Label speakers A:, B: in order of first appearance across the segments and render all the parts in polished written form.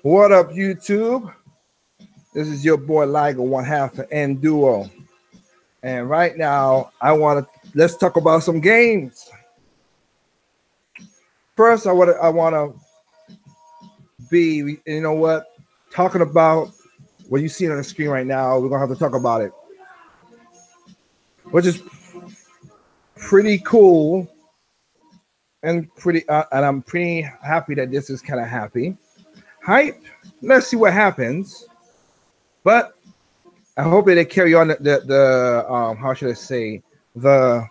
A: What up, YouTube? This is your boy Liger, one half of N Duo. And right now, let's talk about some games. First, I want to be, talking about what you see on the screen right now. We're going to have to talk about it, which is pretty cool and and I'm pretty happy that this is kind of happy. Hype. Let's see what happens. But I hope that they carry on the how should I say, the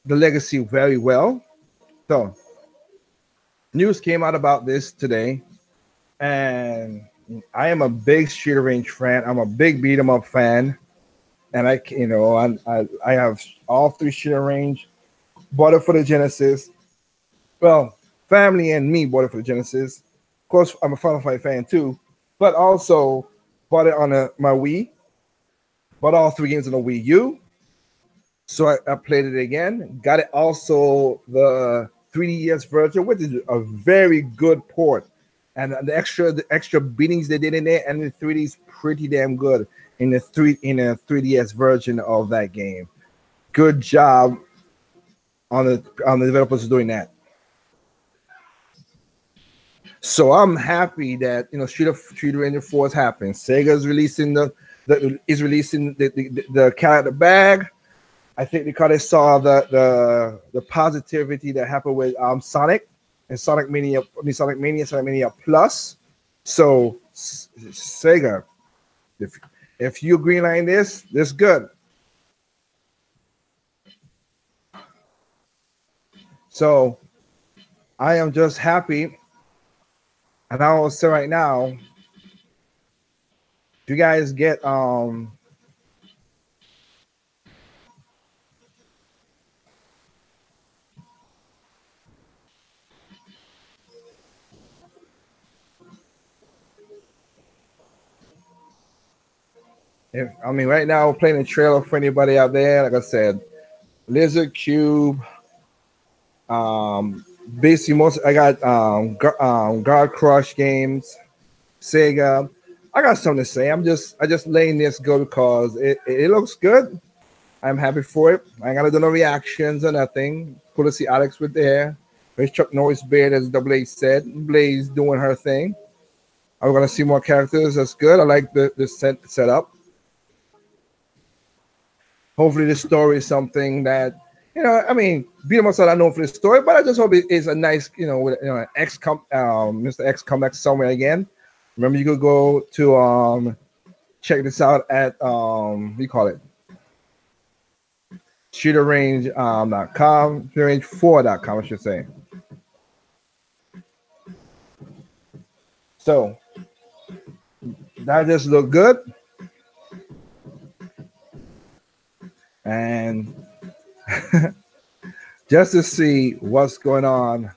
A: legacy very well. So news came out about this today, and I am a big Street Range fan. I'm a big beat 'em up fan, and I have all three Street Range. Bought it for the Genesis. Well, family and me bought it for the Genesis. Of course, I'm a Final Fight fan too, but also bought it on my Wii. Bought all three games on the Wii U. So I played it again. Got it also the 3DS version, which is a very good port. And the extra beatings they did in there, and the 3D is pretty damn good in the 3DS version of that game. Good job on the developers doing that. So I'm happy that Street Ranger 4 is happening. Sega's releasing the cat out of the bag. I think because they saw the positivity that happened with Sonic and Sonic Mania Plus. So Sega, if you greenline this good. So I am just happy, and I will say right now, if you guys get right now we're playing a trailer for anybody out there. Like I said, Lizardcube. Basically, I got Guard Crush games, Sega. I got something to say. I just letting this go because it looks good. I'm happy for it. I ain't gotta do no reactions or nothing. Cool to see Alex with there. There's Chuck Norris beard, as Double H said. Blaze doing her thing. I'm gonna see more characters. That's good. I like the setup. Hopefully, this story is something that beat 'em up are not known for the story, but I just hope it is a nice, with Mr. X come back somewhere again. Remember, you could go to check this out at what do you call it? ShooterRange.com, ShooterRange4.com, I should say. So that just looked good. And just to see what's going on.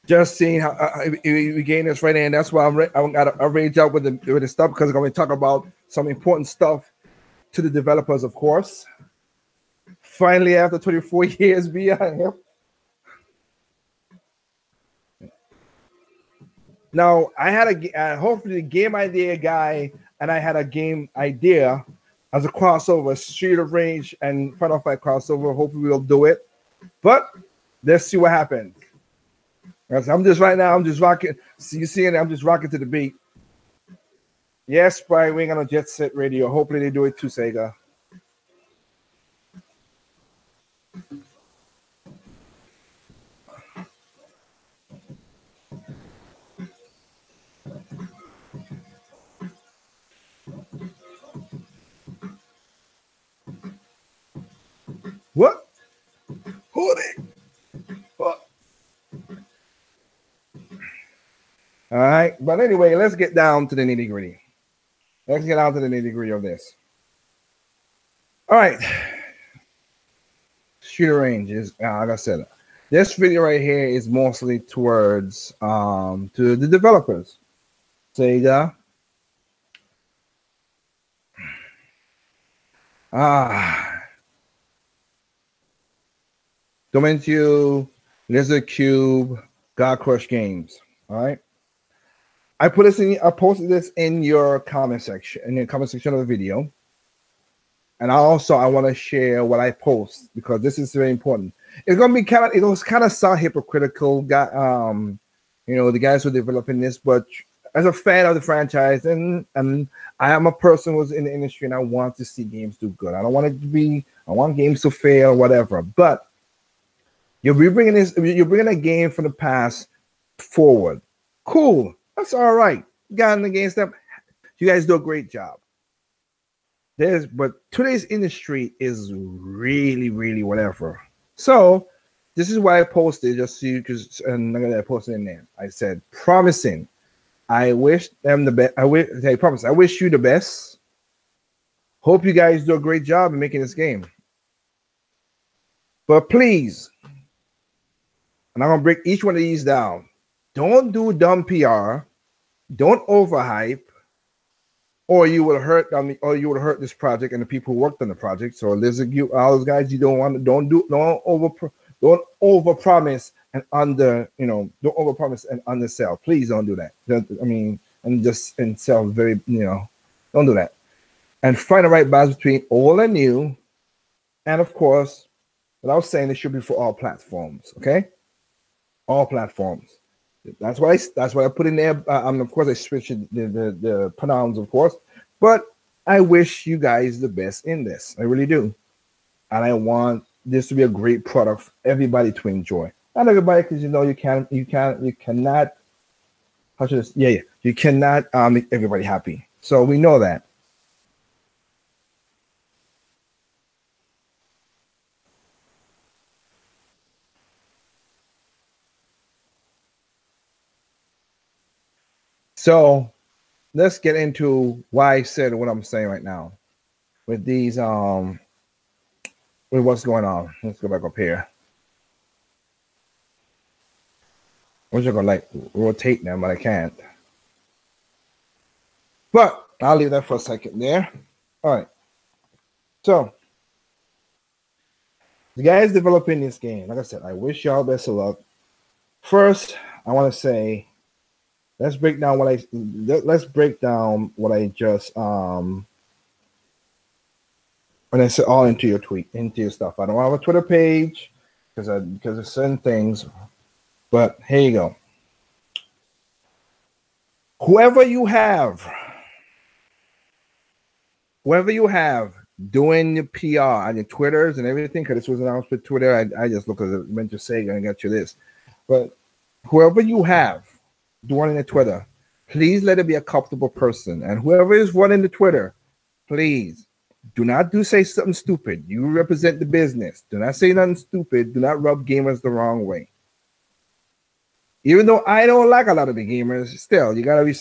A: Just seeing how we gain this right in. That's why I rage out with the stuff, because I'm going to talk about some important stuff to the developers, of course. Finally, after 24 years behind him. Now, I had hopefully the game idea guy and I had a game idea as a crossover, Street of Rage and Final Fight crossover. Hopefully we'll do it. But let's see what happens. I'm just rocking. See, you seeing it? I'm just rocking to the beat. Yes, Brian, we ain't got no Jet Set Radio. Hopefully they do it too, Sega. What? Hold it. What? All right. But anyway, let's get down to the nitty-gritty. Let's get down to the nitty-gritty of this. All right. Shooter Range is, like I said, this video right here is mostly towards to the developers. Sega. Dotemu, Lizardcube, God Crush Games. All right. I posted this in your comment section, of the video. And I want to share what I post because this is very important. It's gonna be it was kind of sound hypocritical, the guys who are developing this, but as a fan of the franchise, and I am a person who's in the industry, and I want to see games do good. I want games to fail, whatever. But you're bringing a game from the past forward. Cool, that's all right. Got in the game stuff. You guys do a great job. But today's industry is really, really whatever. So this is why I posted, just so you, because I posted in there. I said, promising. I wish them the best. I wish you the best. Hope you guys do a great job in making this game. But please, and I'm gonna break each one of these down. Don't do dumb PR. Don't overhype, or you will hurt this project and the people who worked on the project. So Lizardcube, all those guys, don't overpromise and undersell. Please don't do that. And sell very, don't do that. And find the right balance between old and new. And of course, what I was saying, it should be for all platforms. Okay, all platforms. That's what I put in there. Of course, I switched the pronouns, of course. But I wish you guys the best in this. I really do, and I want this to be a great product for everybody to enjoy. Not everybody, because you cannot. How should this? Yeah. You cannot make everybody happy. So we know that. So let's get into why I said what I'm saying right now with these with what's going on. Let's go back up here. I wish I could rotate them, but I can't. But I'll leave that for a second there. All right. So the guys developing this game, like I said, I wish y'all best of luck. First, I want to say, let's break down what I just when I said all into your stuff. I don't have a Twitter page because of certain things, but here you go. Whoever you have doing the PR on your Twitters and everything, because this was announced with Twitter. I just look at it, went to Sega and got you this. But whoever you have doing the Twitter, please let it be a comfortable person. And whoever is running the Twitter, please do not say something stupid. You represent the business. Do not say nothing stupid. Do not rub gamers the wrong way. Even though I don't like a lot of the gamers, still you gotta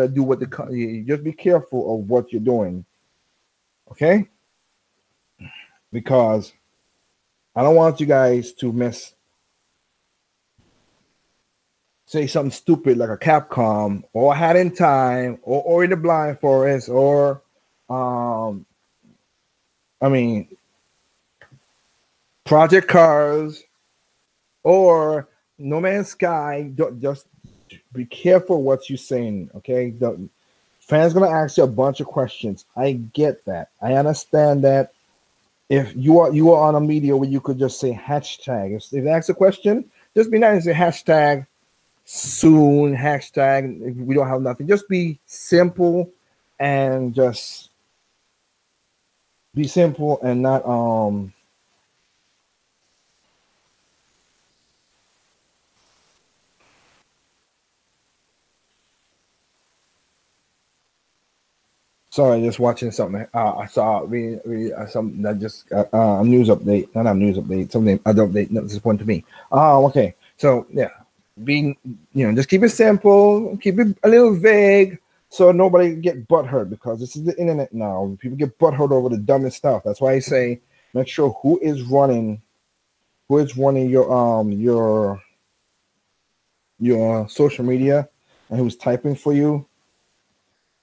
A: do what you just be careful of what you're doing. Okay? Because I don't want you guys to say something stupid like a Capcom or Hat in Time or in the Blind Forest or Project Cars or No Man's Sky. Just be careful what you're saying, okay? The fans gonna ask you a bunch of questions. I get that. I understand that. If you are on a media where you could just say hashtag. If they ask a question, just be nice and say hashtag soon, hashtag. If we don't have nothing, just be simple and just be simple and not Sorry, just watching something. I saw something that just a news update. Not a news update. Something other update. Not disappointing to me. Okay. So yeah, just keep it simple. Keep it a little vague, so nobody get butthurt, because this is the internet now. People get butthurt over the dumbest stuff. That's why I say make sure who is running your social media and who's typing for you.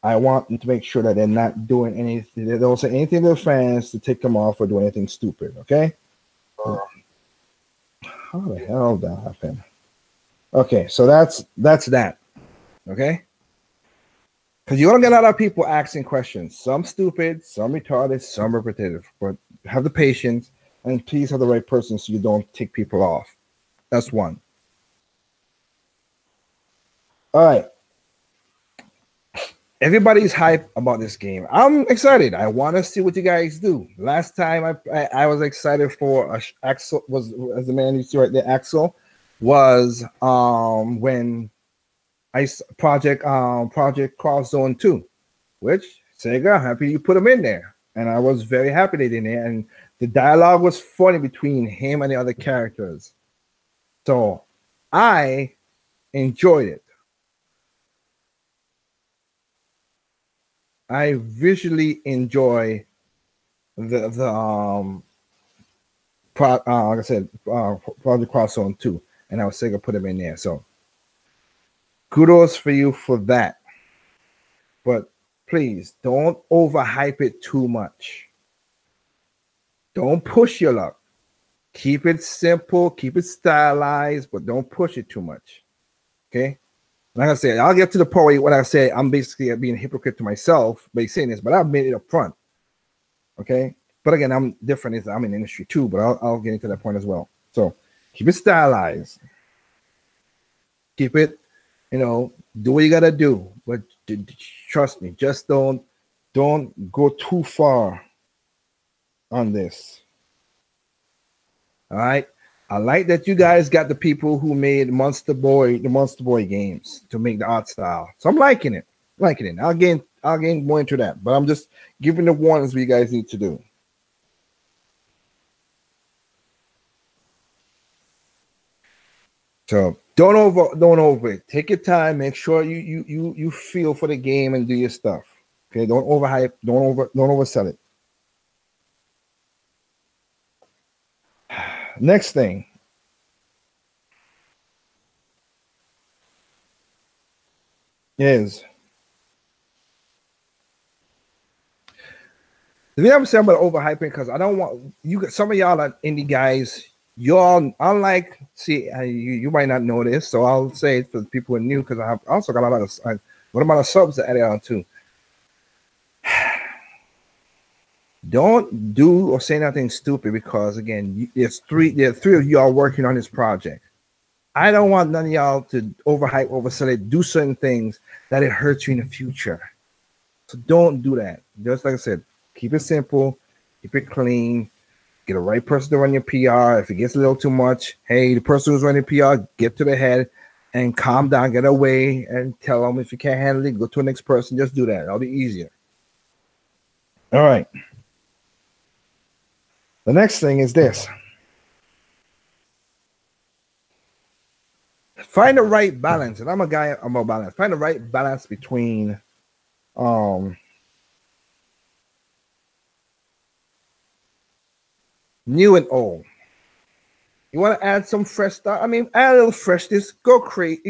A: I want them to make sure that they're not doing anything. They don't say anything to their friends to take them off or do anything stupid. Okay. How the hell did that happen? Okay, so that's that. Okay. Because you're gonna get a lot of people asking questions. Some stupid, some retarded, some repetitive. But have the patience and please have the right person so you don't tick people off. That's one. All right. Everybody's hyped about this game. I'm excited. I want to see what you guys do. Last time I was excited for Axel was as the man you see right there. Axel was when Project Cross Zone 2, which Sega happy you put him in there, and I was very happy they did in there. And the dialogue was funny between him and the other characters, so I enjoyed it. I visually enjoy the like I said, Project Cross Zone 2, and I was Sega put him in there. So kudos for you for that. But please don't overhype it too much. Don't push your luck. Keep it simple, keep it stylized, but don't push it too much. Okay? Like I said, I'll get to the point when I say I'm basically being a hypocrite to myself by saying this, but I've made it up front. Okay? But again, I'm different. I'm in the industry too, but I'll get into that point as well. So keep it stylized. Keep it, do what you gotta do. But trust me, just don't go too far on this. All right? I like that you guys got the people who made the Monster Boy games to make the art style. So I'm liking it. I'll gain more into that, but I'm just giving the warnings what you guys need to do. So don't over it. Take your time. Make sure you feel for the game and do your stuff. Okay, don't overhype. Don't oversell it. Next thing is the thing I'm saying about overhyping, because I don't want you. Some of y'all are indie guys. Y'all, unlike, you might not know this, so I'll say it for the people who are new, because I have also got a lot of subs to add on too. Don't do or say nothing stupid, because again, there are three of y'all working on this project. I don't want none of y'all to overhype, oversell it, do certain things that it hurts you in the future. So don't do that. Just like I said, keep it simple, keep it clean, get a right person to run your PR. If it gets a little too much, hey, the person who's running PR, get to the head and calm down, get away, and tell them if you can't handle it, go to the next person. Just do that. That'll be easier. All right. The next thing is this. Find the right balance. And I'm a guy, I'm about balance. Find the right balance between new and old. You want to add some fresh stuff? I mean, add a little freshness. Go create,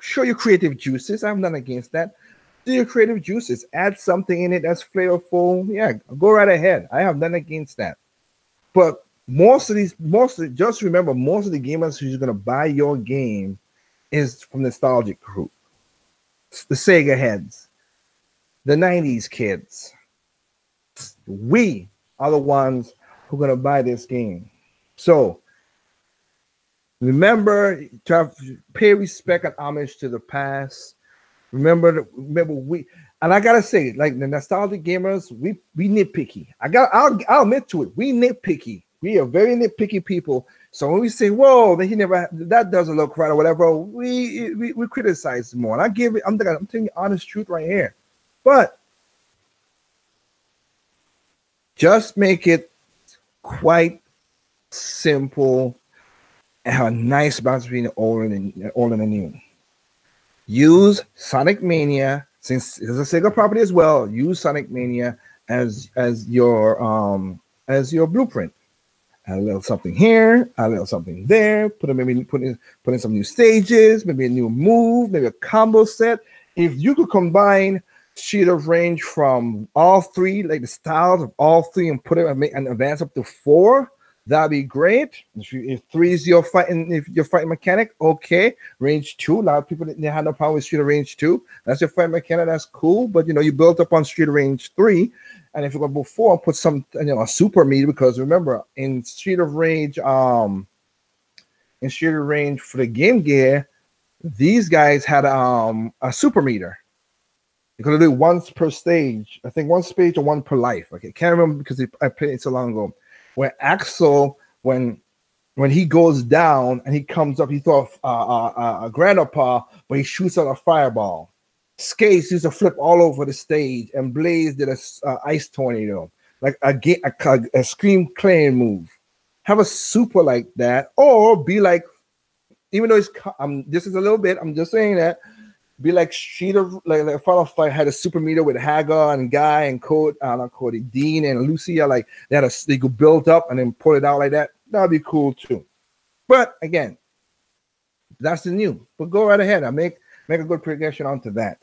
A: show your creative juices. I'm not against that. Do your creative juices. Add something in it that's flavorful. Yeah, go right ahead. I have nothing against that. But just remember, most of the gamers who's going to buy your game is from the nostalgic group. It's the Sega heads, the 90s kids. We are the ones who are going to buy this game. So remember to pay respect and homage to the past. Remember we, and I gotta say, like the nostalgic gamers, we nitpicky. I'll admit to it. We nitpicky. We are very nitpicky people. So when we say, "Whoa, that doesn't look right" or whatever, we criticize more. And I'm telling you the honest truth right here. But just make it quite simple and have a nice balance between the old and the new. Use Sonic Mania, since it's a Sega property as well. Use Sonic Mania as your blueprint. Add a little something here, add a little something there. Put in some new stages, maybe a new move, maybe a combo set. If you could combine sheet of range from all three, like the styles of all three, and put it and advance up to 4. That'd be great. If 3 is your fighting, if you're fighting mechanic, okay. Range 2. A lot of people didn't have no problem with Street of Range 2. That's your fighting mechanic. That's cool. But you built up on Street of Range 3, and if you go before, put some a super meter, because remember in Street of Range, for the Game Gear, these guys had a super meter. You could do once per stage. I think one stage or one per life. Okay, can't remember because I played it so long ago. Where Axel, when he goes down and he comes up, he throws a grandpa, but he shoots out a fireball. Skates used to flip all over the stage, and Blaze did a ice tornado, like a Scream Clan move. Have a super like that, or be like, even though it's this is a little bit, I'm just saying that. Be like like Final Fight had a super meter with Hagar and Guy and not Cody, Dean and Lucia. Like they could build up and then pull it out like that. That'd be cool too. But again, that's the new. But go right ahead. I make a good progression onto that.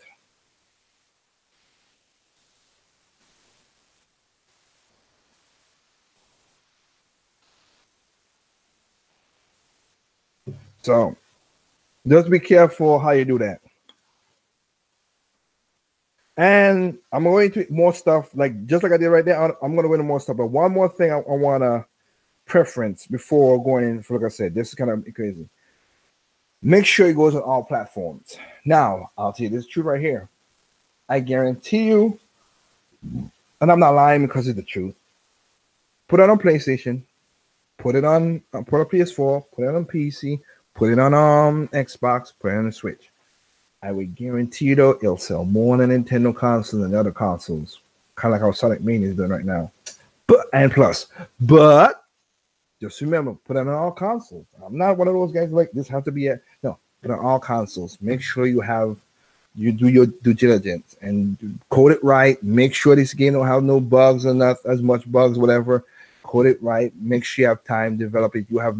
A: So just be careful how you do that. And I'm going to more stuff, like just like I did right there. I'm going to go into more stuff. But one more thing I want to preference before going in, like I said, this is kind of crazy. Make sure it goes on all platforms. Now, I'll tell you this truth right here. I guarantee you, and I'm not lying because it's the truth, put it on PlayStation, put it on PS4, put it on PC, put it on Xbox, put it on the Switch. I would guarantee you, though, it'll sell more than Nintendo consoles and other consoles. Kind of like how Sonic Mania is doing right now. But just remember, put it on all consoles. I'm not one of those guys like this has to be no, put it on all consoles. Make sure you do your due diligence and code it right. Make sure this game don't have no bugs or not as much bugs, whatever. Code it right. Make sure you have time to develop it. You have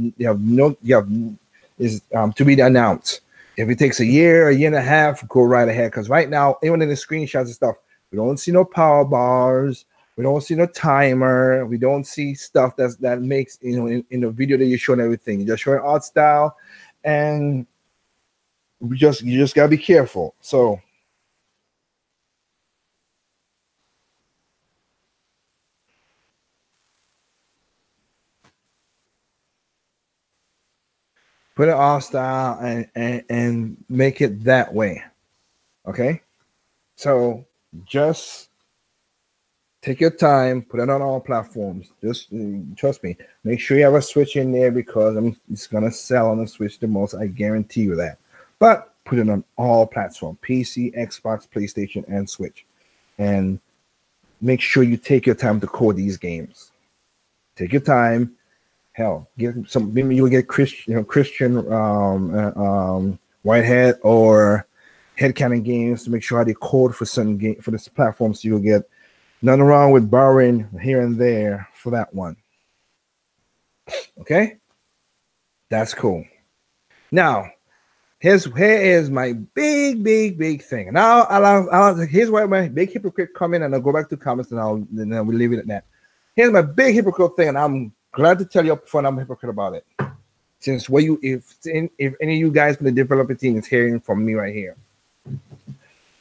A: to be announced. If it takes a year and a half, go right ahead. Because right now, even in the screenshots and stuff, we don't see no power bars. We don't see no timer. We don't see stuff that makes in the video that you're showing everything. You're just showing art style, and you just gotta be careful. So put it art style and make it that way. Okay, so just take your time, put it on all platforms. Just trust me. Make sure you have a Switch in there because it's gonna sell on the Switch the most. I guarantee you that. But put it on all platforms: PC, Xbox, PlayStation, and Switch. And make sure you take your time to code these games. Take your time. Hell, get some. Maybe you'll get Christian Whitehead or Headcanon Games to make sure how they code for certain game for this platform, so you'll get. Nothing wrong with borrowing here and there for that one. Okay, that's cool. Now, here is my big thing. Now, here's where my big hypocrite come in, and I'll go back to comments, and then we'll leave it at that. Here's my big hypocrite thing, and I'm glad to tell you up front I'm a hypocrite about it. Since if any of you guys from the developer team is hearing from me right here,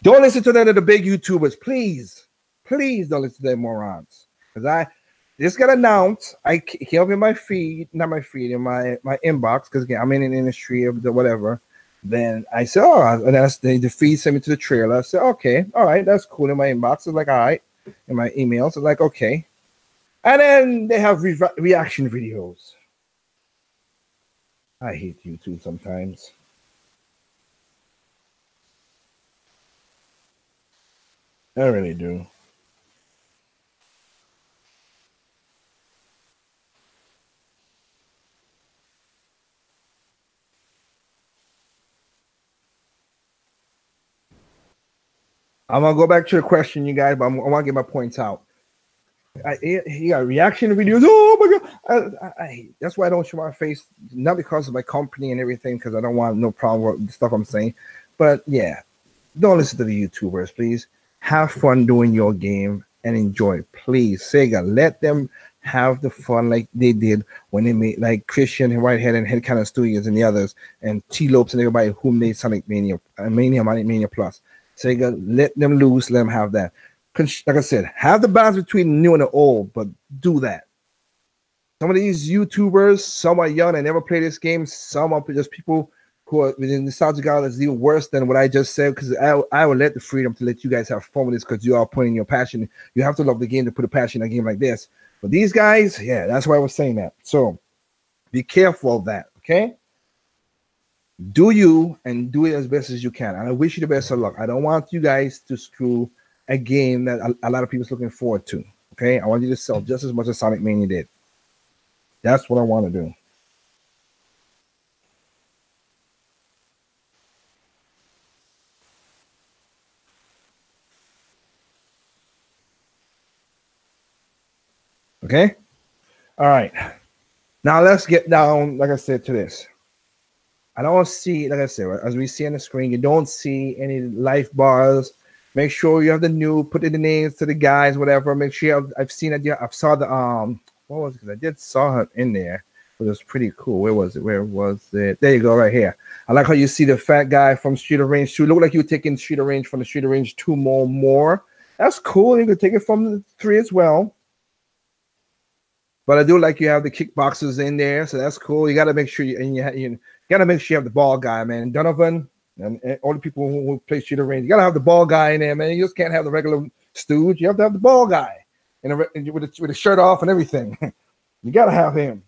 A: don't listen to none of the big YouTubers, please. Please don't listen to them morons. Because I just got announced. I came up in my feed, not my feed, in my inbox, because again, I'm in the industry of the whatever. Then I said, and that's the feed sent me to the trailer. I said, okay, all right, that's cool in my inbox. It's like, all right, in my emails. It's like, okay. And then they have reaction videos. I hate YouTube sometimes. I really do. I'm gonna go back to the question, you guys, but I want to get my points out. He got reaction videos. Oh my god! That's why I don't show my face, not because of my company and everything, because I don't want no problem with the stuff I'm saying. But yeah, don't listen to the YouTubers, please. have fun doing your game and enjoy. Please, Sega, let them have the fun like they did when they made like Christian Whitehead and Headcanon Studios and the others and T Lopes and everybody who made Sonic Mania, Mania Plus. Sega, let them loose, let them have that. Like I said, have the balance between the new and the old, but do that. Some of these YouTubers, some are young and never play this game. Some are just people who are within the nostalgic God is even worse than what I just said, because I will let the freedom to let you guys have fun with this because you are putting your passion. You have to love the game to put a passion in a game like this. But these guys, yeah, that's why I was saying that. So be careful of that, okay? Do you and do it as best as you can. And I wish you the best of luck. I don't want you guys to screw a game that a lot of people are looking forward to, okay? I want you to sell just as much as Sonic Mania did. That's what I want to do. Okay? All right. Now let's get down, like I said, to this. I don't see, like I said, as we see on the screen, you don't see any life bars. Make sure you have the new, put in the names to the guys, whatever. Make sure I've seen it. Yeah, I saw the what was it? Because I did saw her in there. But it was pretty cool. Where was it? Where was it? There you go, right here. I like how you see the fat guy from Street of Rage 2. Look like you were taking Street of Rage from the Street of Rage 2 more. That's cool. You can take it from the 3 as well. But I do like you have the kickboxers in there, so that's cool. You got to make sure you got to make sure you have the ball guy, man. Donovan and all the people who play Street of Rage. You got to have the ball guy in there, man. You just can't have the regular stooge. You have to have the ball guy with the shirt off and everything. You got to have him.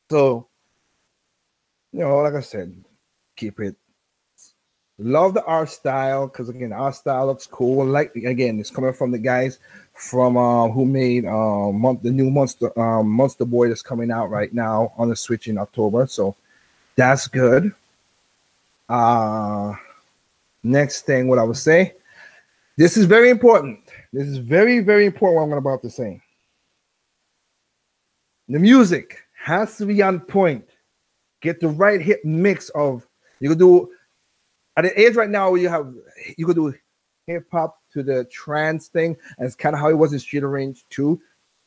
A: So, like I said, keep it. Love the art style because again, art style looks cool. Like again, it's coming from the guys from who made the new Monster Boy that's coming out right now on the Switch in October. So that's good. Next thing, what I would say, this is very important. This is very, very important. What I'm about to say. The music has to be on point. Get the right hit mix of you can do. At the age right now, you could do hip hop to the trance thing, and it's kind of how it was in Street of Rage 2.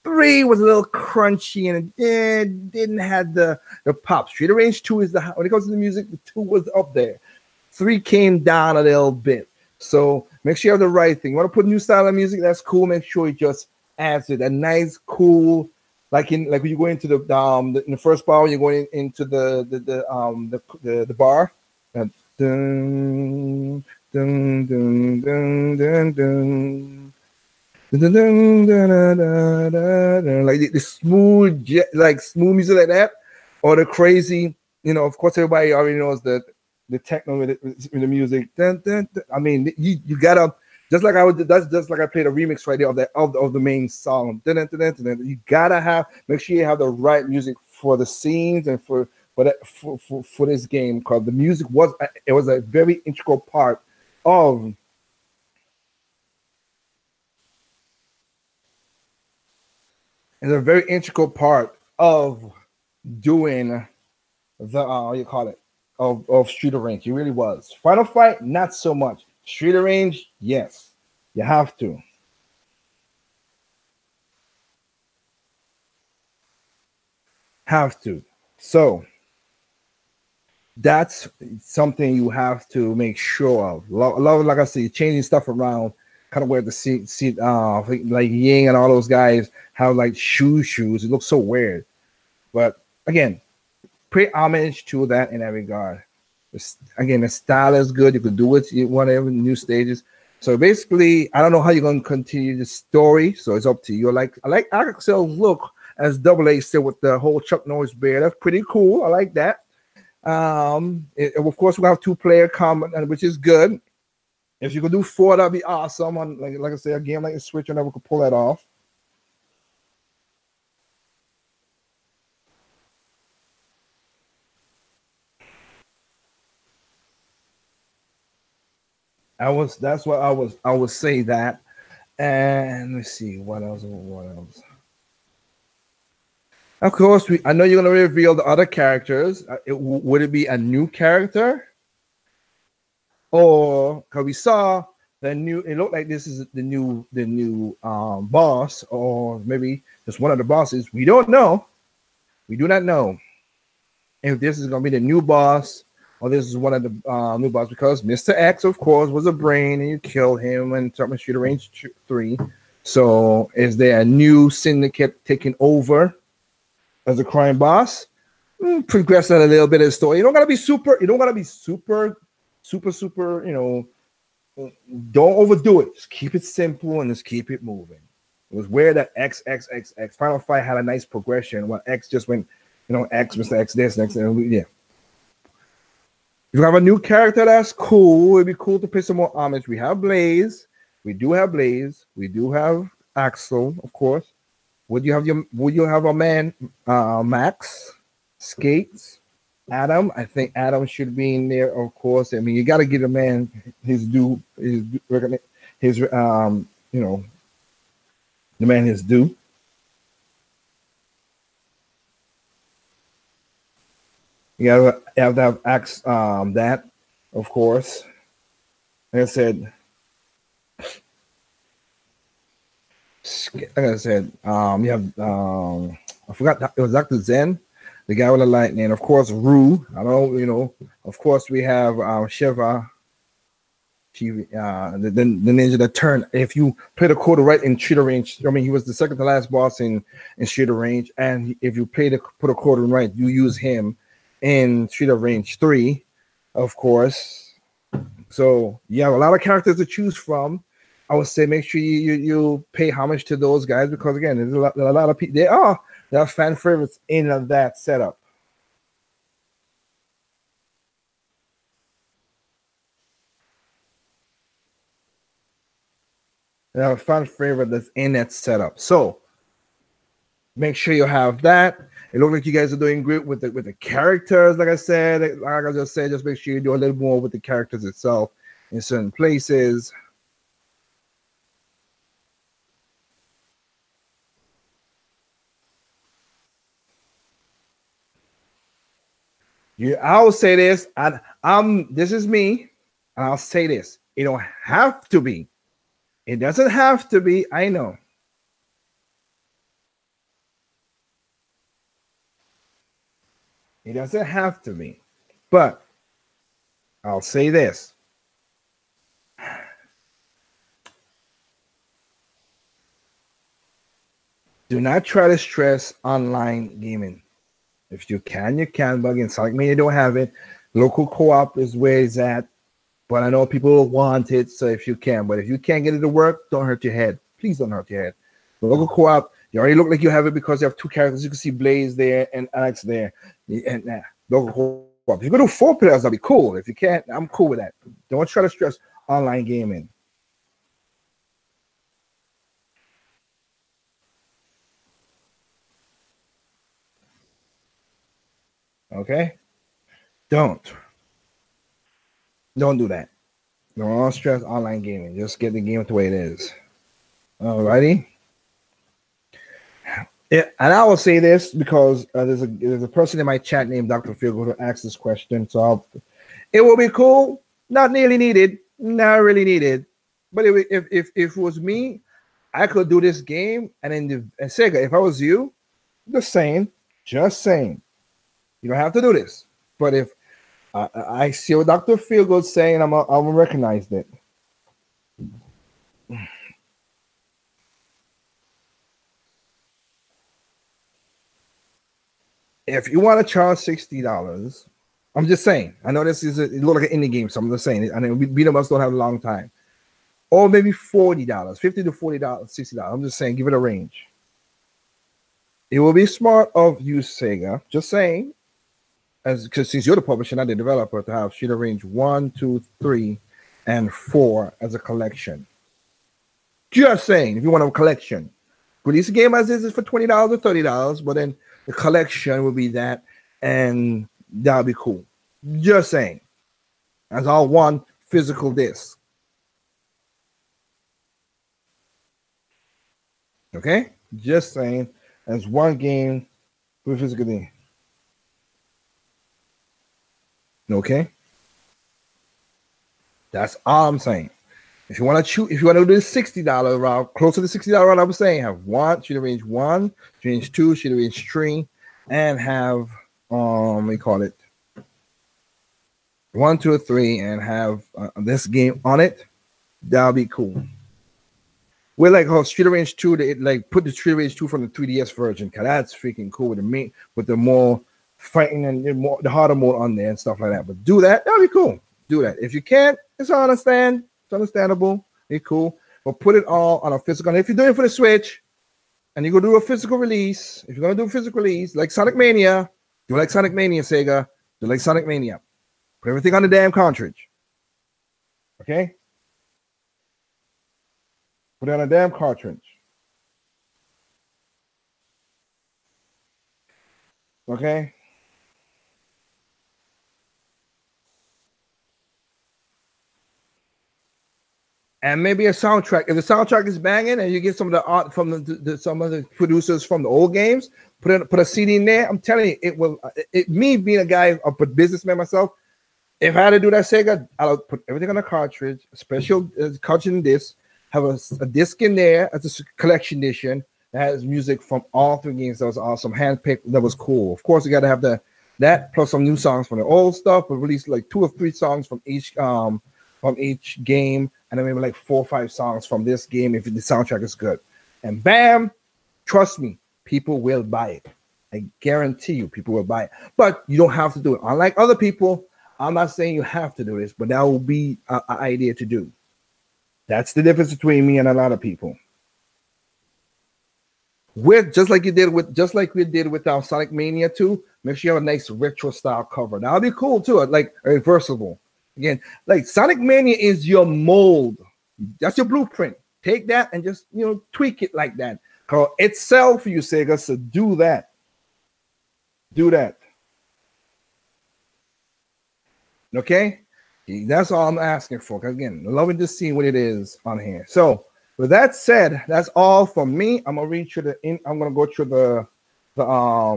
A: 3 was a little crunchy and it didn't have the pop. Street of Rage 2 is when it comes to the music, the 2 was up there. 3 came down a little bit. So make sure you have the right thing. You want to put new style of music, that's cool. Make sure it just adds it. A nice, cool, like when you go into in the first bar, when you're going into the bar. Dun, dun, dun, dun, dun, dun. Dun, dun, dun, dun, dun, dun. Like the smooth music like that, or the crazy, of course everybody already knows that the techno with the music. Dun, dun, dun. I mean, you gotta just like I played a remix right there of the main song. Dun, dun, dun, dun, dun, dun. You gotta make sure you have the right music for the scenes and for this game, because the music was a very integral part of doing the of Street of Rage. It really was. Final Fight, not so much. Street of Rage, yes, you have to. So that's something you have to make sure of. Love, like I said, changing stuff around, kind of where the seat like Ying and all those guys have like shoes. It looks so weird, but again, pay homage to that in that regard. Again, the style is good. You could do it, whatever new stages. So basically, I don't know how you're going to continue the story. So it's up to you. I like Axel's look as Double A said with the whole Chuck Norris bear. That's pretty cool. I like that. Of course, we have 2-player combat, which is good. If you could do 4, that'd be awesome. On like I said, a game like a Switch, and we could pull that off. That's what I would say that. And let's see what else. Of course, I know you're going to reveal the other characters. Would it be a new character? Or, because we saw the new. It looked like this is the new boss, or maybe just one of the bosses. We don't know. We do not know if this is going to be the new boss or this is one of the new boss, because Mr. X, of course, was a brain and you killed him in Top Shooter Range 3. So is there a new syndicate taking over as a crime boss? Progress on a little bit of the story. You don't gotta be super, super, don't overdo it. Just keep it simple and just keep it moving. It was where that X Final Fight had a nice progression. While X just went, X, Mr. X, this, next, and yeah. If you have a new character, that's cool. It'd be cool to pay some more homage. We have Blaze. We do have Blaze. We do have Axel, of course. Would you have a man, Max, Skates, Adam? I think Adam should be in there, of course. I mean, you got to give a man his due, the man his due. You have to have that, of course. Like I said, you have I forgot, it was Dr. Zen, the guy with the lightning. Of course, Rue. I don't, of course we have Shiva. The ninja that turned. If you play the quarter right in Shooter Range, I mean, he was the second to last boss in Shooter Range, and if you put a quarter right, you use him in Shooter Range 3, of course. So you have a lot of characters to choose from. I would say make sure you pay homage to those guys, because again, there's a lot of people. There are fan favorites in that setup. There are a fan favorite that's in that setup. So make sure you have that. It looks like you guys are doing great with the characters. Like I said, like I just said, just make sure you do a little more with the characters itself in certain places. I will say this, this is me, and I'll say this. It don't have to be. It doesn't have to be. I know. It doesn't have to be. But I'll say this. Do not try to stress online gaming. If you can, you can. But again, Sonic Mania don't have it. Local co-op is where it's at. But I know people want it, so if you can. But if you can't get it to work, don't hurt your head. Please don't hurt your head. The local co-op, you already look like you have it because you have two characters. You can see Blaze there and Alex there. And local co-op. If you go to 4 players, that'll be cool. If you can't, I'm cool with that. Don't try to stress online gaming. Okay? Don't do that. Don't stress online gaming. Just get the game the way it is. Alrighty. Yeah, and I will say this because there's a person in my chat named Dr. Phil who asked this question. So it will be cool. Not nearly needed. Not really needed. But if it was me, I could do this game. And in Sega, if I was you, just saying. You don't have to do this. But if I see what Dr. Feelgood's saying, I'm recognize it. If you want to charge $60, I'm just saying. I know this is it looks like an indie game, so I'm just saying. I know beat 'em ups don't have a long time, or maybe $40, $50 to $40, $60. I'm just saying, give it a range. It will be smart of you, Sega. Just saying. Because since you're the publisher, not the developer, to have Shooter Range 1, 2, 3, and 4 as a collection. Just saying, if you want a collection, release a game as is for $20 or $30, but then the collection will be that, and that'll be cool. Just saying, as all one physical disc. Okay, just saying, as one game with physical disc. Okay, that's all I'm saying. If you want to choose, if you want to do the $60 route, close to the $60 route, I was saying have one shooting range 1, shooting range 2, shooting range 3, and have we call it 1, 2, or 3, and have this game on it. That'll be cool. We're like Street Range 2, they like put the Street Range 2 from the 3DS version, cause that's freaking cool with the more fighting and the harder mode on there and stuff like that. But do that, that'll be cool. Do that. If you can't, it's understandable. It's cool. But put it all on a physical. And if you're doing it for the Switch and you go do a physical release, if you're gonna do a physical release, like Sonic Mania, do like Sonic Mania, Sega, do like Sonic Mania. Put everything on the damn cartridge. Okay? Put it on a damn cartridge. Okay? And maybe a soundtrack. If the soundtrack is banging and you get some of the art from some of the producers from the old games, put a CD in there. I'm telling you, it will. Me being a guy, a businessman myself, if I had to do that Sega, I'll put everything on a cartridge, a special cartridge disc, have a disc in there as a collection edition that has music from all 3 games. That was awesome, handpicked. That was cool. Of course, you got to have that plus some new songs from the old stuff, but release like 2 or 3 songs from each game, and then maybe like 4 or 5 songs from this game if the soundtrack is good. And bam, trust me, people will buy it. I guarantee you, people will buy it. But you don't have to do it. Unlike other people, I'm not saying you have to do this, but that will be an idea to do. That's the difference between me and a lot of people. Just like we did with our Sonic Mania 2, make sure you have a nice retro style cover. That'll be cool too, like reversible. Again, like Sonic Mania is your mold. That's your blueprint. Take that and just tweak it like that. Cause it's sell for you, Sega. So do that. Do that. Okay? That's all I'm asking for. Because again, loving to see what it is on here. So with that said, that's all from me. I'm gonna read through I'm gonna go through what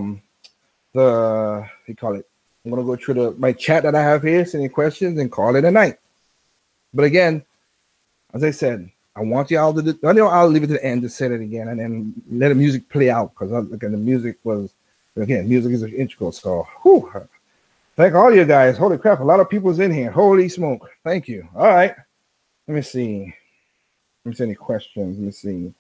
A: do you call it? I'm gonna go through my chat that I have here, send any questions, and call it a night. But again, as I said, I want y'all to do. I'll leave it to the end to say it again, and then let the music play out because again, the music is integral. So, thank all you guys. Holy crap, a lot of people's in here. Holy smoke! Thank you. All right, let me see. Let me see any questions. Let me see.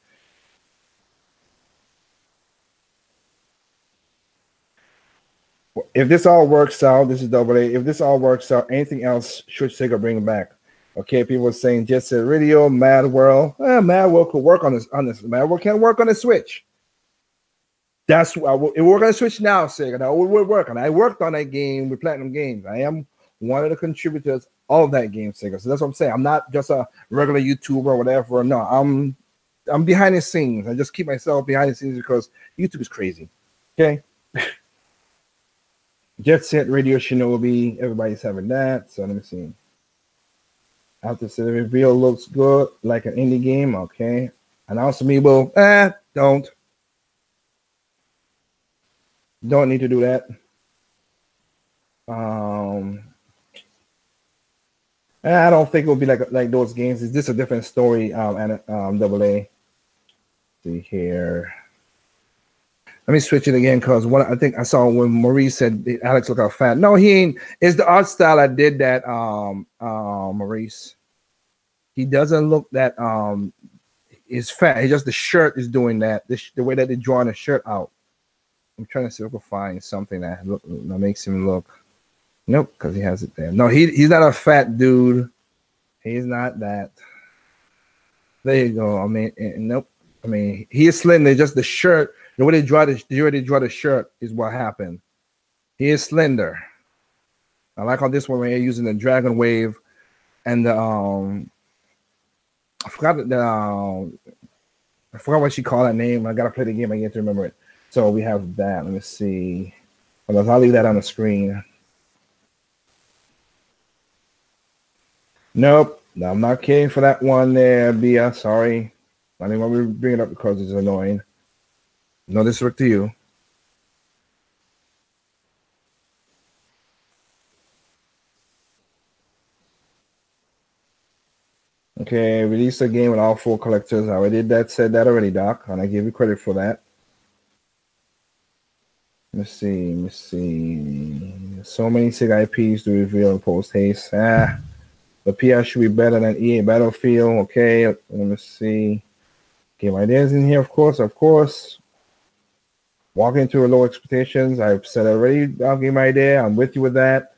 A: If this all works out, this is double A. If this all works out, anything else should Sega bring back? Okay, people are saying Jet Set Radio, Mad World. Mad World could work on this. Mad World can't work on the Switch. It work on the Switch now, Sega. Now we're working. I worked on that game with Platinum Games. I am one of the contributors of that game, Sega. So that's what I'm saying. I'm not just a regular YouTuber or whatever. No, I'm behind the scenes. I just keep myself behind the scenes because YouTube is crazy. Okay. Jet Set Radio Shinobi, everybody's having that. So let me see. After the reveal looks good, like an indie game. Okay. Announce Amiibo. Don't need to do that. I don't think it will be like those games. It's just a different story. Double A. See here. Let me switch it again because I think I saw when Maurice said Alex look out fat. No, he ain't. It's the art style that did that. Maurice. He doesn't look that is fat. It's just the shirt is doing that. The way that they're drawing the shirt out. I'm trying to see if I can find something that makes him look. Nope, because he has it there. No, he's not a fat dude. He's not that. There you go. I mean, nope. I mean, he is slender. Just the shirt. The way they draw the shirt is what happened. He is slender. I like how this one we're using the Dragon Wave and the I forgot what she called that name. I gotta play the game. I get to remember it. So we have that. Let me see. I'll leave that on the screen. Nope. No, I'm not kidding for that one there, Bia. Sorry. I didn't want to bring it up because it's annoying. No disrespect to you. Okay, release a game with all 4 collectors. I already said that already, Doc, and I give you credit for that. Let's see. So many Sega IPs to reveal post haste. The PS should be better than EA Battlefield. Okay, let me see. Game ideas in here, of course. Walking into low expectations. I've said already. Game idea. I'm with you with that.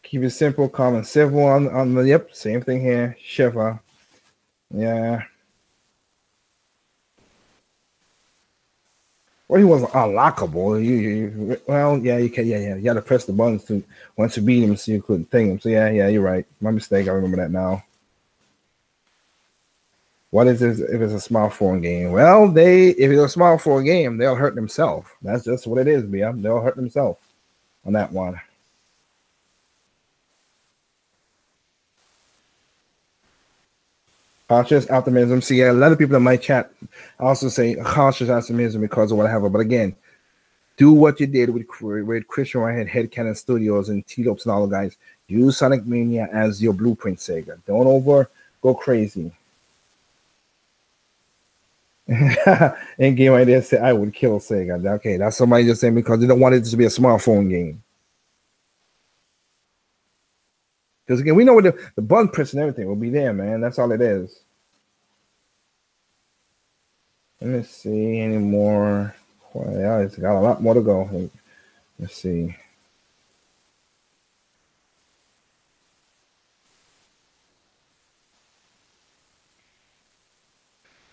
A: Keep it simple, calm, and civil on the. Yep, same thing here. Shiva. Yeah. Well, he wasn't unlockable. Well, yeah, you can. Yeah. You had to press the buttons to once you beat him, so you couldn't thing him. So yeah, you're right. My mistake. I remember that now. What is this if it's a smartphone game? Well, if it's a smartphone game, they'll hurt themselves. That's just what it is, BM. They'll hurt themselves on that one. Cautious optimism. See, a lot of people in my chat also say cautious optimism because of whatever. But again, do what you did with Christian Whitehead, Headcanon Studios, and T-Lopes and all the guys. Use Sonic Mania as your blueprint, Sega. Don't go crazy. In game idea say I would kill Sega. Okay, that's somebody just saying because they don't want it to be a smartphone game. Because again, we know what the button press and everything will be there, man. That's all it is. Let me see any more. Well, yeah, it's got a lot more to go. Let's see.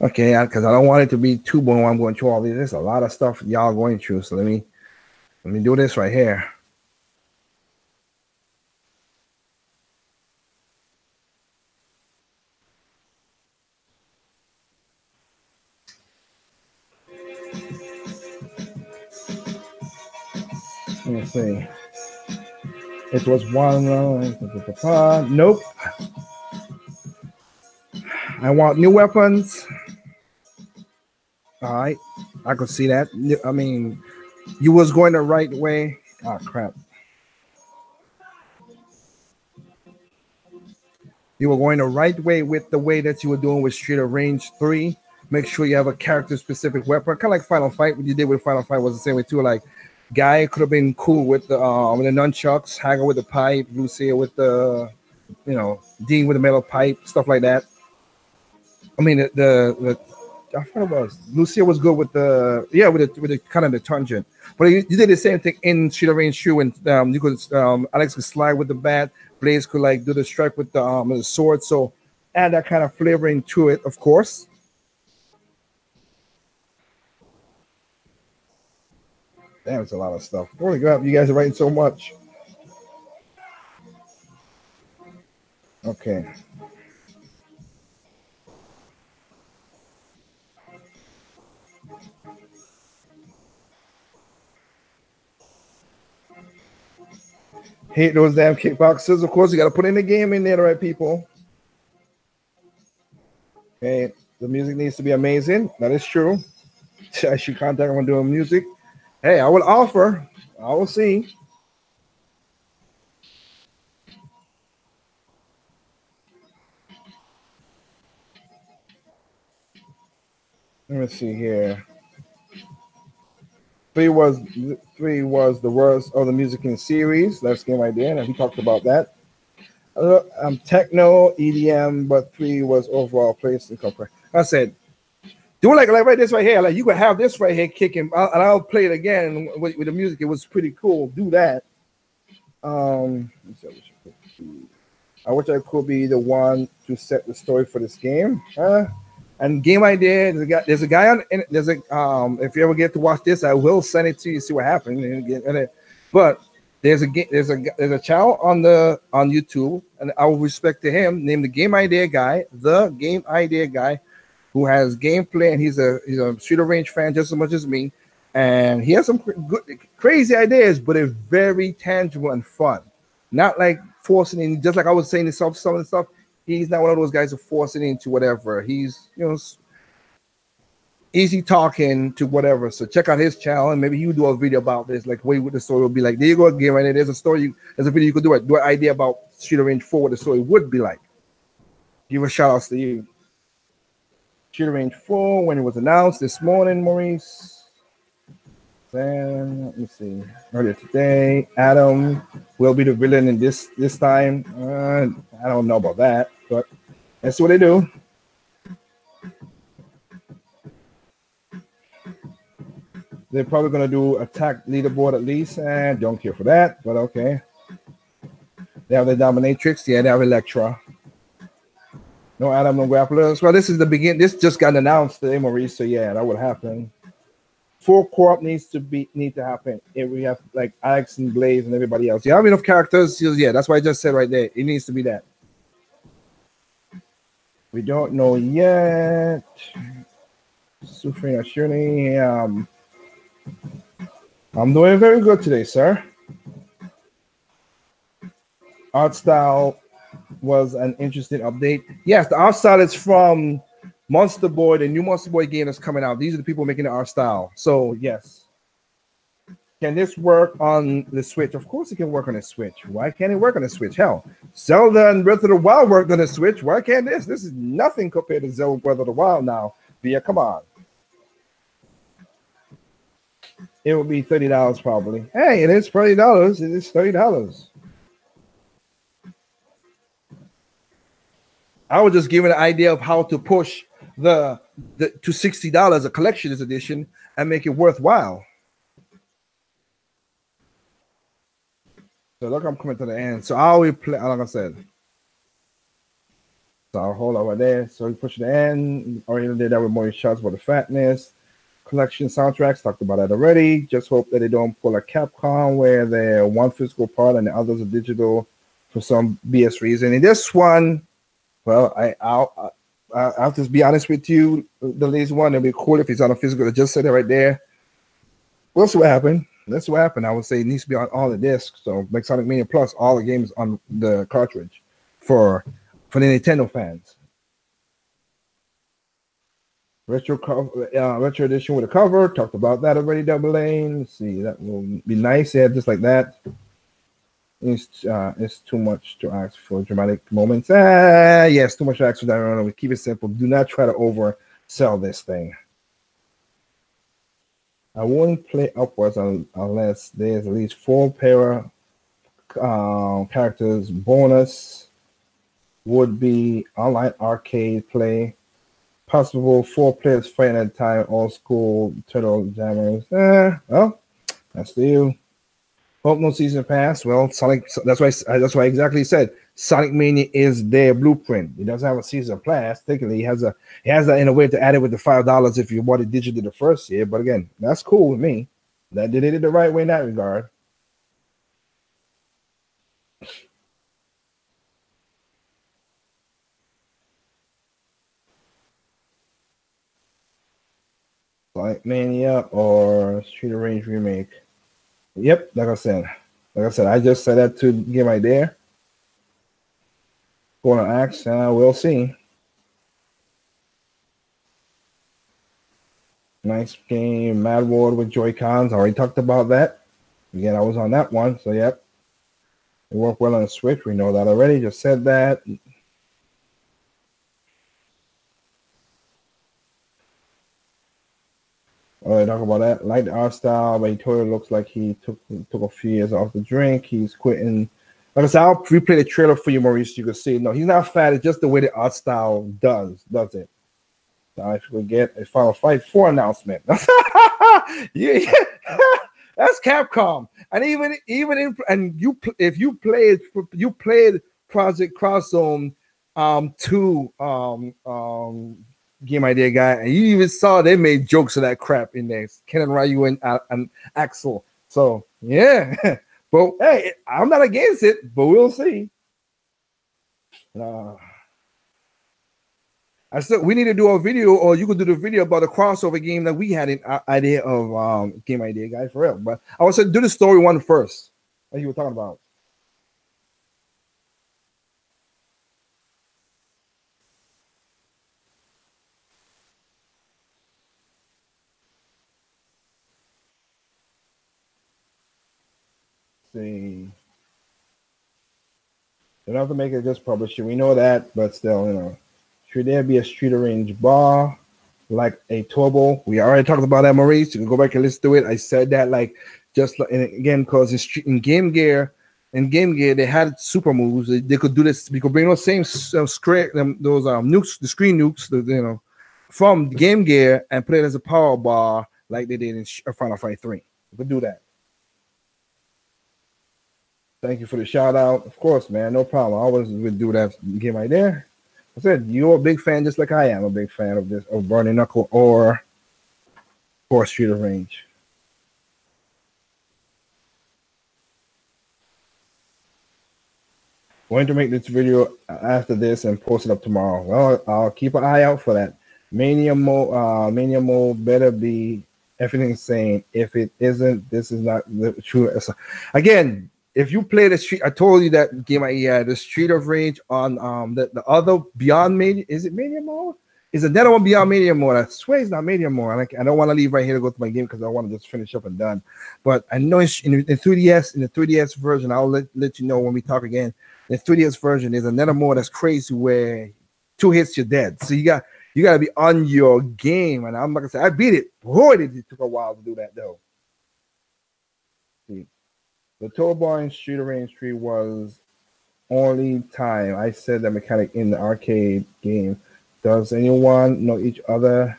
A: Okay, because I don't want it to be too boring. I'm going through all these. There's a lot of stuff y'all going through. So let me do this right here. Let me see. It was one. Nope. I want new weapons. All right, I could see that. I mean, you was going the right way. Oh crap! You were going the right way with the way that you were doing with Street of Rage 3. Make sure you have a character-specific weapon, kind of like Final Fight. What you did with Final Fight was the same way too. Like, Guy could have been cool with the nunchucks, Hagar with the pipe, Lucia with the, Dean with the metal pipe, stuff like that. I mean, the I thought it was Lucia was good with the kind of the tangent, but you did the same thing in Street of Rage 2, and you could Alex could slide with the bat, Blaze could like do the strike with the sword, so add that kind of flavoring to it, of course. Damn, it's a lot of stuff. Holy crap, you guys are writing so much. Okay. Hate those damn kickboxers. Of course, you got to put in the game in there, right, people? Okay, the music needs to be amazing. That is true. I should contact them on doing music. Hey, I will offer. I will see. Let me see here. 3 was the worst of the music in series. That's game idea, and we talked about that. Techno, EDM, but 3 was overall place and compare. I said, do like right this right here. Like you could have this right here kicking, and I'll play it again with the music. It was pretty cool. Do that. I wish I could be the one to set the story for this game. And game idea. There's a guy on. There's a if you ever get to watch this, I will send it to you. See what happened. But there's a channel on YouTube, and I will respect to him. Named the Game Idea Guy. The Game Idea Guy, who has gameplay, and he's a Street of Rage fan just as much as me, and he has some good, crazy ideas, but it's very tangible and fun. Not like forcing in, just like I was saying, some of the stuff. He's not one of those guys who force it into whatever. He's easy talking to whatever. So check out his channel, and maybe he will do a video about this, like what the story will be like. There you go again, right there. There's a story. There's a video you could do. Do an idea about Street of Rage 4, what the story would be like. Give a shout outs to you. Street of Rage 4 when it was announced this morning, Maurice. Then let me see. Earlier today, Adam will be the villain in this time. I don't know about that, but that's what they do. They're probably gonna do attack leaderboard at least, and don't care for that, but okay. They have the dominatrix, yeah, they have Electra. No Adam, no grapplers. Well, this is the beginning. This just got announced today, Maurice. So yeah, that would happen. 4 co-op need to happen. If we have like Alex and Blaze and everybody else. You have enough characters, yeah, that's why I just said right there. It needs to be that. We don't know yet. Sufrina Shirley. I'm doing very good today, sir. Art style was an interesting update. Yes, the art style is from Monster Boy, the new Monster Boy game that's coming out. These are the people making the art style. So yes. Can this work on the Switch? Of course it can work on the Switch. Why can't it work on the Switch? Hell, Zelda and Breath of the Wild worked on the Switch. Why can't this? This is nothing compared to Zelda and Breath of the Wild now. Via, come on. It will be $30 probably. Hey, it is $30. It is $30. I was just giving an idea of how to push the to $60 a collector's edition and make it worthwhile. So look, I'm coming to the end. So I will play, like I said. So I'll hold over there. So we push the end. Already did that with more shots about the fatness. Collection soundtracks, talked about that already. Just hope that they don't pull a Capcom where they're one physical part and the others are digital for some BS reason. In this one, well, I'll have to be honest with you. The latest one, it'd be cool if it's on a physical. I just said it right there. We'll see what happened. That's what happened. I would say it needs to be on all the discs. So like Sonic Mania Plus, all the games on the cartridge for the Nintendo fans. Retro edition with a cover. Talked about that already. Double Lane. Let's see. That will be nice. Yeah, just like that. It's too much to ask for dramatic moments. Yes, too much to ask for that. We keep it simple. Do not try to oversell this thing. I won't play upwards unless there's at least 4 pair characters. Bonus would be online arcade play. Possible 4 players fighting at a time. Old school turtle jammers. Well, that's to you. Hope no season pass. Well, Sonic. That's why I exactly said Sonic Mania is their blueprint. It doesn't have a season pass. Technically, he has that in a way to add it with the $5 if you bought it digitally the first year. But again, that's cool with me. That they did it the right way in that regard. Sonic Mania or Street of Rage remake. Yep, like I said, I just said that to get my idea. Going to ask, we'll see. Nice game, Mad World with Joy-Cons. I already talked about that. Again, I was on that one, so yep. It worked well on the Switch. We know that already. Just said that. All right, talk about that. Like the art style, but he totally looks like he took a few years off the drink. He's quitting. Like I said, I'll replay the trailer for you, Maurice. You can see. No, he's not fat. It's just the way the art style does it. So if we get a Final Fight 4 announcement. yeah. That's Capcom. And if you played Project Cross Zone 2 Game Idea guy, and you even saw they made jokes of that crap in there. Ken and Ryu and Axel. So yeah, but hey, I'm not against it, but we'll see. I said we need to do a video, or you could do the video about the crossover game that we had in idea of Game Idea guy for real. But I would say do the story one first, like you were talking about. see. They don't have to make it just publisher. We know that, but still, you know, should there be a street range bar like a turbo? We already talked about that, Maurice. You can go back and listen to it. I said that like just like, and again, because in Game Gear, they had super moves. They could do this. We could bring those same script, those nukes, the screen nukes, you know, from Game Gear and put it as a power bar like they did in Final Fight 3. We could do that. Thank you for the shout out. Of course, man, no problem. I always would do that game right there. I said you're a big fan, just like I am a big fan of this, of Burning Knuckle or Street of Rage. Going to make this video after this and post it up tomorrow. Well, I'll keep an eye out for that. Mania mode better be everything sane. If it isn't, this is not the true. Again, if you play the street, I told you that game. The Street of Rage on the other Beyond Mania. Is it Mania mode? Is another one Beyond Mania mode? I swear it's not Mania mode. I don't want to leave right here to go to my game because I want to just finish up and done. But I know in 3DS, in the 3DS version, I'll let you know when we talk again. The 3DS version is another mode that's crazy where 2 hits you're dead. So you got to be on your game. And I'm not gonna say I beat it. Boy, it took a while to do that though. See, the tow bar in Street of Rage 3 was only time I said the mechanic in the arcade game. Does anyone know each other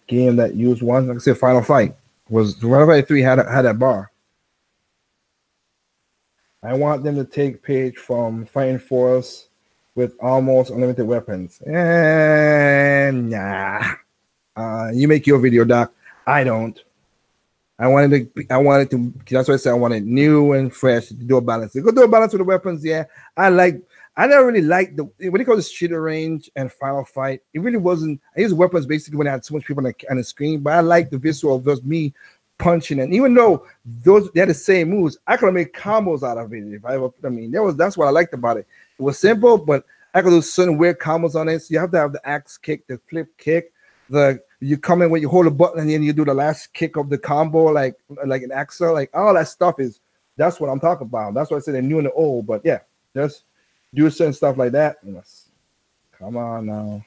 A: game that used one? Like I said, Final Fight Final Fight 3 had that bar. I want them to take page from Fighting Force with almost unlimited weapons. And nah. You make your video, Doc. I don't. I wanted to. That's why I said I wanted new and fresh to do a balance. You go do a balance with the weapons. Yeah, I never really liked the when it comes to Street of Rage and Final Fight. It really wasn't. I used weapons basically when I had so much people on the screen, but I like the visual of just me punching. And even though they had the same moves, I could make combos out of it. If I ever, that's what I liked about it. It was simple, but I could do certain weird combos on it. So you have to have the axe kick, the flip kick, you come in when you hold a button and then you do the last kick of the combo, like an axle, like all that stuff that's what I'm talking about. That's why I said they're new and the old. But yeah, just do certain stuff like that. Come on now.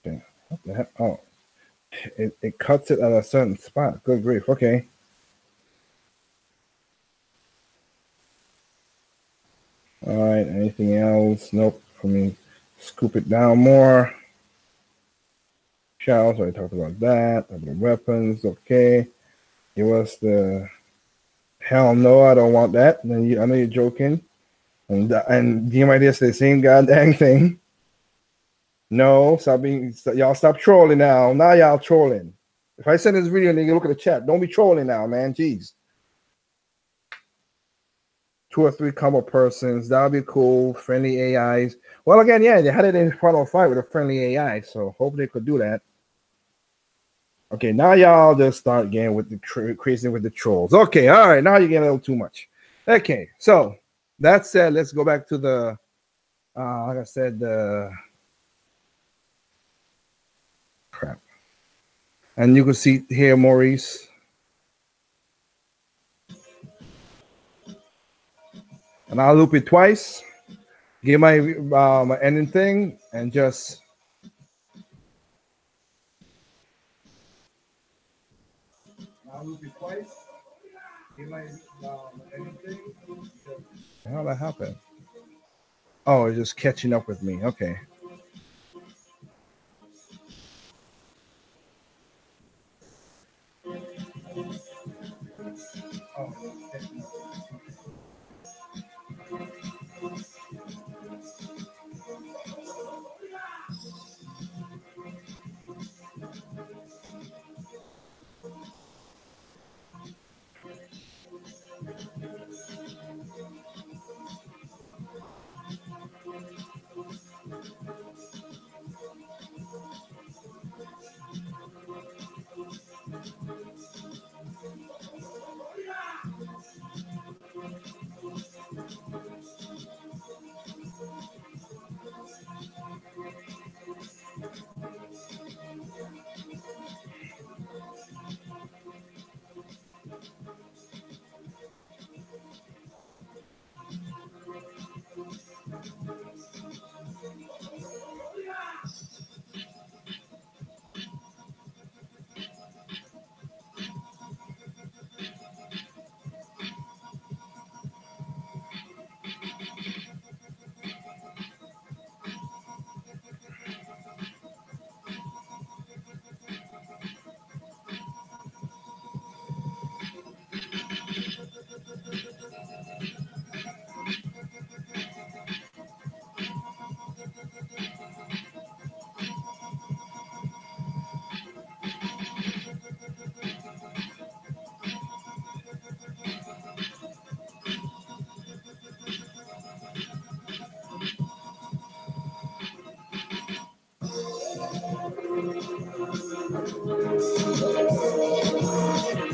A: Okay. What the heck? Oh, it cuts it at a certain spot. Good grief. Okay. All right. Anything else? Nope. Let me scoop it down more. Shells. I talked about that. The weapons. Okay. Give us the. Hell no, I don't want that. I know you're joking. And you might just say the same goddamn thing. No, y'all stop trolling now. Now y'all trolling. If I send this video and you look at the chat, don't be trolling now, man. Jeez. 2 or 3 combo persons, that would be cool. Friendly AIs. Well, again, yeah, they had it in Final Fight with a friendly AI, so hope they could do that. Okay, now y'all just start getting with the crazy with the trolls. Okay, all right, now you're getting a little too much. Okay, so that said, let's go back to the, like I said, the crap. And you can see here, Maurice. And I'll loop it twice. Get my my ending thing and just. I'll loop it twice. Get my ending thing. How that happen? Oh, it's just catching up with me. Okay.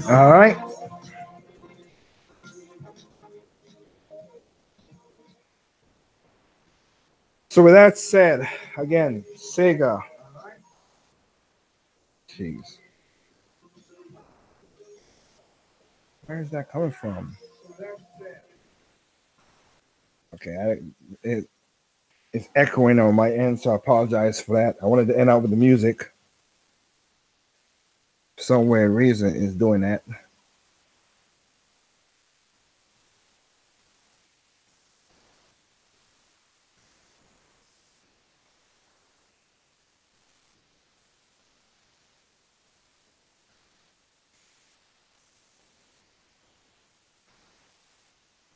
A: All right. So with that said, again, Sega. Jeez. Where is that coming from? Okay, it's echoing on my end, so I apologize for that. I wanted to end out with the music. For some weird reason is doing that.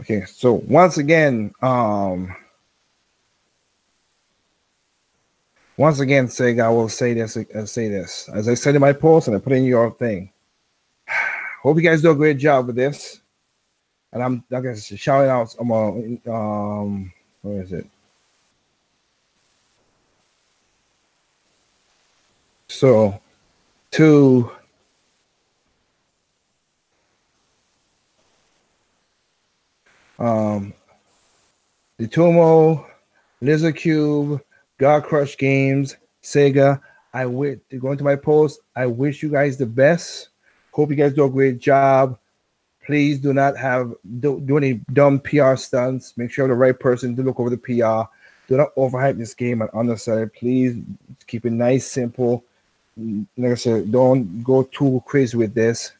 A: Okay, so once again, Sega, I will say this. As I said in my post, and I put in your thing. Hope you guys do a great job with this. And I'm I guess shouting out. Where is it? So to Dotemu, Lizardcube, God Crush Games, Sega. I wish going to my post. I wish you guys the best. Hope you guys do a great job. Please do not do any dumb PR stunts. Make sure you have the right person to look over the PR. Do not overhype this game and undersell it. Please keep it nice, simple. Like I said, don't go too crazy with this.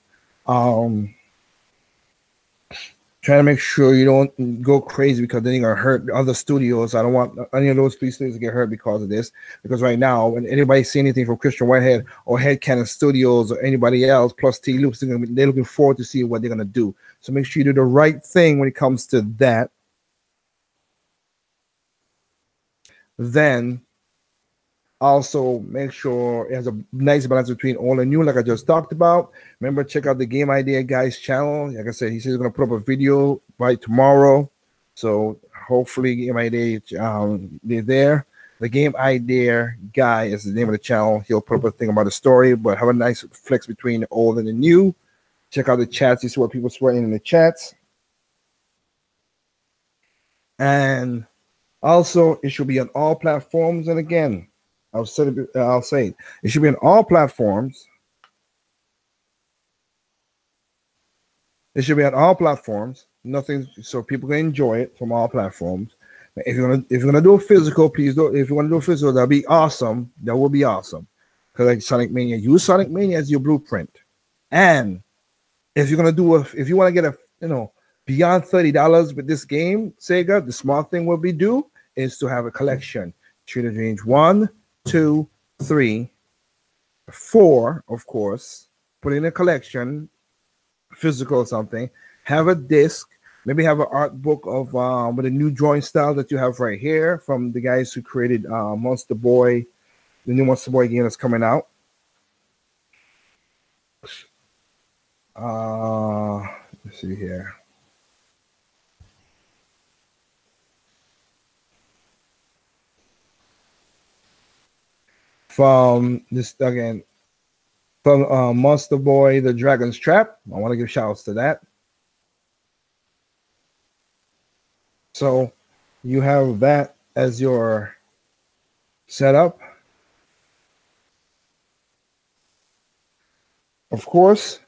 A: Try to make sure you don't go crazy because then you're gonna hurt other studios. I don't want any of those studios to get hurt because of this. Because right now, when anybody see anything from Christian Whitehead or Headcanon Studios or anybody else, plus T Loops, they're looking forward to see what they're gonna do. So make sure you do the right thing when it comes to that. Then also make sure it has a nice balance between old and new, like I just talked about. Remember, check out the Game Idea Guy's channel. Like I said, he says he's going to put up a video by tomorrow. So hopefully Game Idea, they're there. The Game Idea Guy is the name of the channel. He'll put up a thing about the story, but have a nice flex between the old and the new. Check out the chats. You see what people swearing in the chats. And also, it should be on all platforms. And again, I'll say it. It should be on all platforms. It should be on all platforms. Nothing, so people can enjoy it from all platforms. If you're gonna do a physical, please do. If you want to do a physical, that'll be awesome. That will be awesome. Because like Sonic Mania, use Sonic Mania as your blueprint. And if you're gonna if you want to get a beyond $30 with this game, Sega, the smart thing will be is to have a collection. Shooter Range 1, 2, 3, 4, of course. Put in a collection, physical or something. Have a disc. Maybe have an art book of with a new drawing style that you have right here from the guys who created Monster Boy, the new Monster Boy game that's coming out. Let's see here. From this again, from Monster Boy, the Dragon's Trap. I want to give shout outs to that. So you have that as your setup. Of course,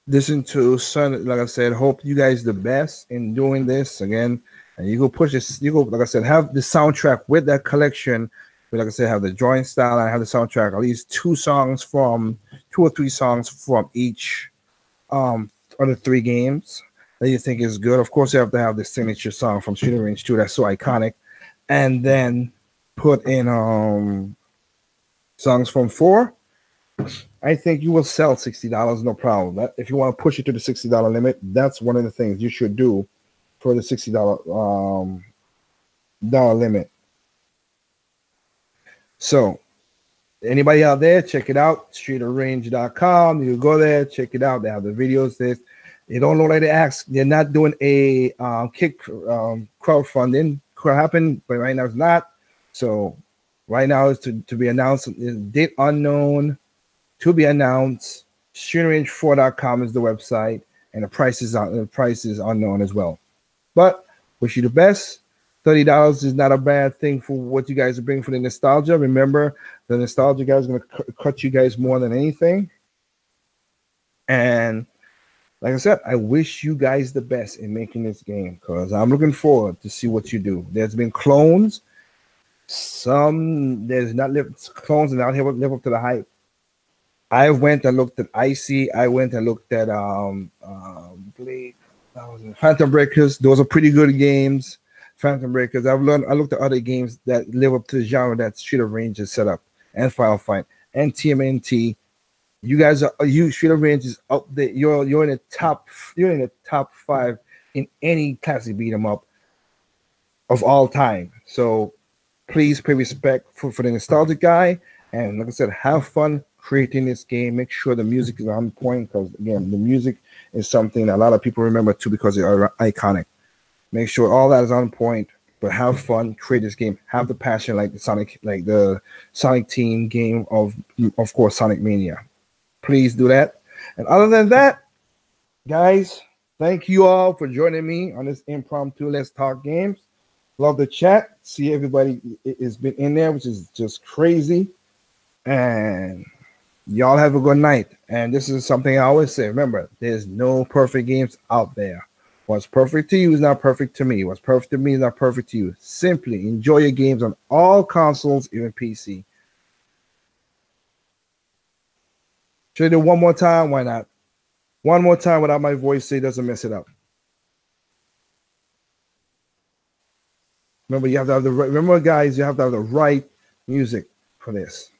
A: listen to Son. Like I said, hope you guys the best in doing this again. And you go push this. You go, like I said, have the soundtrack with that collection. Like I said, have the drawing style and have the soundtrack. At least 2 or 3 songs from each of the 3 games that you think is good. Of course, you have to have the signature song from Shooter Range 2 that's so iconic, and then put in songs from 4. I think you will sell $60, no problem. If you want to push it to the $60 limit, that's one of the things you should do for the $60 dollar limit. So anybody out there, check it out, streeterrange.com. You go there, check it out. They have the videos. They don't look like they're not doing a crowdfunding. Could happen, but right now it's not. So right now is to be announced. Date unknown, to be announced. Shootingrange4.com is the website, and the price is unknown as well. But wish you the best. $30 is not a bad thing for what you guys are bringing for the nostalgia. Remember, the nostalgia guys are going to cut you guys more than anything. And like I said, I wish you guys the best in making this game because I'm looking forward to see what you do. There's been clones. There's not clones and not live up to the hype. I went and looked at Icy. I went and looked at Blade. Phantom Breakers. Those are pretty good games. Phantom Breakers. I looked at other games that live up to the genre that Street of Rage is set up, and Final Fight, and TMNT. You guys Street of Rage is up there. You're in the top 5 in any classic beat 'em up of all time. So please pay respect for the nostalgic guy, and like I said, have fun creating this game. Make sure the music is on point because again, the music is something that a lot of people remember too because they are iconic. Make sure all that is on point, but have fun, create this game, have the passion like the Sonic Team game of course, Sonic Mania. Please do that. And other than that, guys, thank you all for joining me on this impromptu Let's Talk Games. Love the chat. See everybody has been in there, which is just crazy. And y'all have a good night. And this is something I always say. Remember, there's no perfect games out there. What's perfect to you is not perfect to me. What's perfect to me is not perfect to you. Simply enjoy your games on all consoles, even PC. Should I do one more time? Why not? One more time without my voice so it doesn't mess it up. Remember, you have to have remember, guys, you have to have the right music for this.